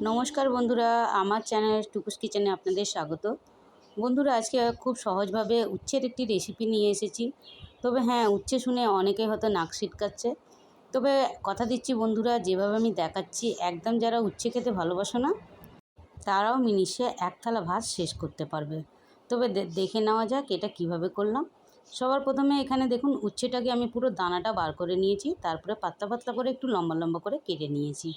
নমস্কার বন্ধুরা, আমার চ্যানেল টুকুস কিচেনে আপনাদের স্বাগত। বন্ধুরা, আজকে খুব সহজভাবে উচ্ছের একটি রেসিপি নিয়ে এসেছি। তবে হ্যাঁ, উচ্ছে শুনে অনেকেই হয়তো নাক সিটকাচ্ছে। তবে কথা দিচ্ছি বন্ধুরা, যেভাবে আমি দেখাচ্ছি একদম যারা উচ্ছে খেতে ভালোবাসো না তারাও মিনিটে এক থালা ভাত শেষ করতে পারবে। তবে দেখে নেওয়া যাক এটা কিভাবে করলাম। সবার প্রথমে এখানে দেখুন, উচ্ছেটাকে আমি পুরো দানাটা বার করে নিয়েছি, তারপরে পাতলা পাতলা করে একটু লম্বা লম্বা করে কেটে নিয়েছি।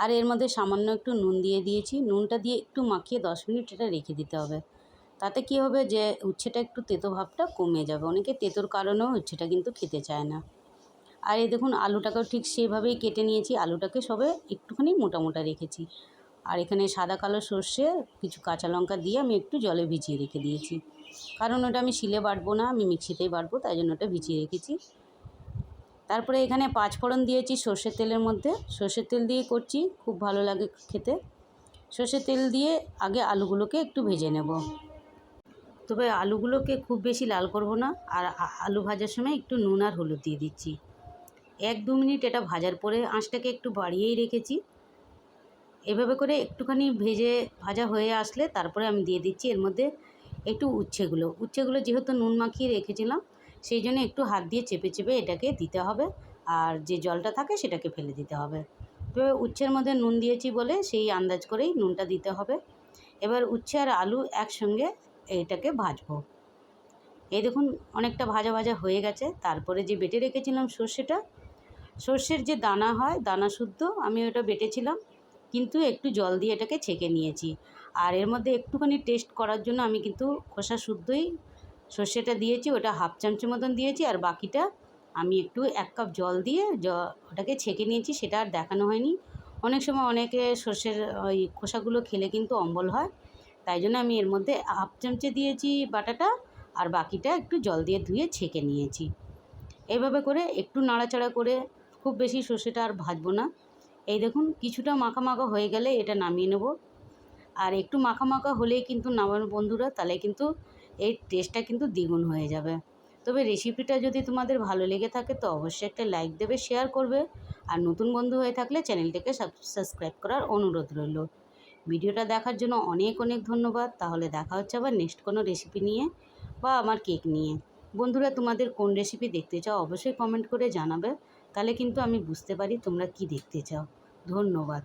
আর এর মধ্যে সামান্য একটু নুন দিয়ে দিয়েছি। নুনটা দিয়ে একটু মাখিয়ে 10 মিনিট এটা রেখে দিতে হবে। তাতে কি হবে যে উচ্ছেটা একটু তেতো ভাবটা কমে যাবে। অনেকে তেতোর কারণেও উচ্ছেটা কিন্তু খেতে চায় না। আর এই দেখুন, আলুটাকেও ঠিক সেভাবেই কেটে নিয়েছি। আলুটাকে সবে একটুখানি মোটা মোটা রেখেছি। আর এখানে সাদা কালো সর্ষে, কিছু কাঁচা লঙ্কা দিয়ে আমি একটু জলে ভিজিয়ে রেখে দিয়েছি। কারণ ওটা আমি শিলে বাটবো না, আমি মিক্সিতেই বাটবো, তাই জন্য ওটা ভিজিয়ে রেখেছি। তারপরে এখানে 5 ফোড়ন দিয়েছি সর্ষের তেলের মধ্যে। সর্ষের তেল দিয়ে করছি, খুব ভালো লাগে খেতে। সর্ষের তেল দিয়ে আগে আলুগুলোকে একটু ভেজে নেব। তবে আলুগুলোকে খুব বেশি লাল করব না। আর আলু ভাজার সময় একটু নুন আর হলুদ দিয়ে দিচ্ছি। 1-2 মিনিট এটা ভাজার পরে আঁচটাকে একটু বাড়িয়েই রেখেছি। এভাবে করে একটুখানি ভাজা হয়ে আসলে তারপরে আমি দিয়ে দিচ্ছি এর মধ্যে একটু উচ্ছেগুলো যেহেতু নুন মাখিয়ে রেখেছিলাম, সেই জন্য একটু হাত দিয়ে চেপে চেপে এটাকে দিতে হবে। আর যে জলটা থাকে সেটাকে ফেলে দিতে হবে। তো উচ্ছের মধ্যে নুন দিয়েছি বলে সেই আন্দাজ করেই নুনটা দিতে হবে। এবার উচ্ছে আর আলু একসঙ্গে এটাকে ভাজবো। এই দেখুন, অনেকটা ভাজা ভাজা হয়ে গেছে। তারপরে যে বেটে রেখেছিলাম সর্ষের যে দানা হয়, দানা শুদ্ধ আমি ওটা বেটেছিলাম, কিন্তু একটু জল দিয়ে এটাকে ছেঁকে নিয়েছি। আর এর মধ্যে একটুখানি টেস্ট করার জন্য আমি কিন্তু খোসা শুদ্ধই সর্ষেটা দিয়েছি, ওটা হাফ চামচের মতন দিয়েছি। আর বাকিটা আমি একটু 1 কাপ জল দিয়ে ওটাকে ছেঁকে নিয়েছি, সেটা আর দেখানো হয়নি। অনেক সময় অনেকে সর্ষের ওই খোসাগুলো খেলে কিন্তু অম্বল হয়, তাই জন্য আমি এর মধ্যে হাফ চামচে দিয়েছি বাটাটা, আর বাকিটা একটু জল দিয়ে ধুয়ে ছেঁকে নিয়েছি। এইভাবে করে একটু নাড়াচাড়া করে, খুব বেশি সর্ষেটা আর ভাজবো না। এই দেখুন, কিছুটা মাখা মাখা হয়ে গেলে এটা নামিয়ে নেব। আর একটু মাখা মাখা হলেই কিন্তু নামানো বন্ধুরা, তাহলে কিন্তু এর টেস্টটা কিন্তু দ্বিগুণ হয়ে যাবে। তবে রেসিপিটা যদি তোমাদের ভালো লেগে থাকে তো অবশ্যই একটা লাইক দেবে, শেয়ার করবে। আর নতুন বন্ধু হয়ে থাকলে চ্যানেলটাকে সাবস্ক্রাইব করার অনুরোধ রইল। ভিডিওটা দেখার জন্য অনেক অনেক ধন্যবাদ। তাহলে দেখা হচ্ছে আবার নেক্সট কোনো রেসিপি নিয়ে বা আমার কেক নিয়ে। বন্ধুরা, তোমাদের কোন রেসিপি দেখতে চাও অবশ্যই কমেন্ট করে জানাবে, তাহলে কিন্তু আমি বুঝতে পারি তোমরা কি দেখতে চাও। ধন্যবাদ।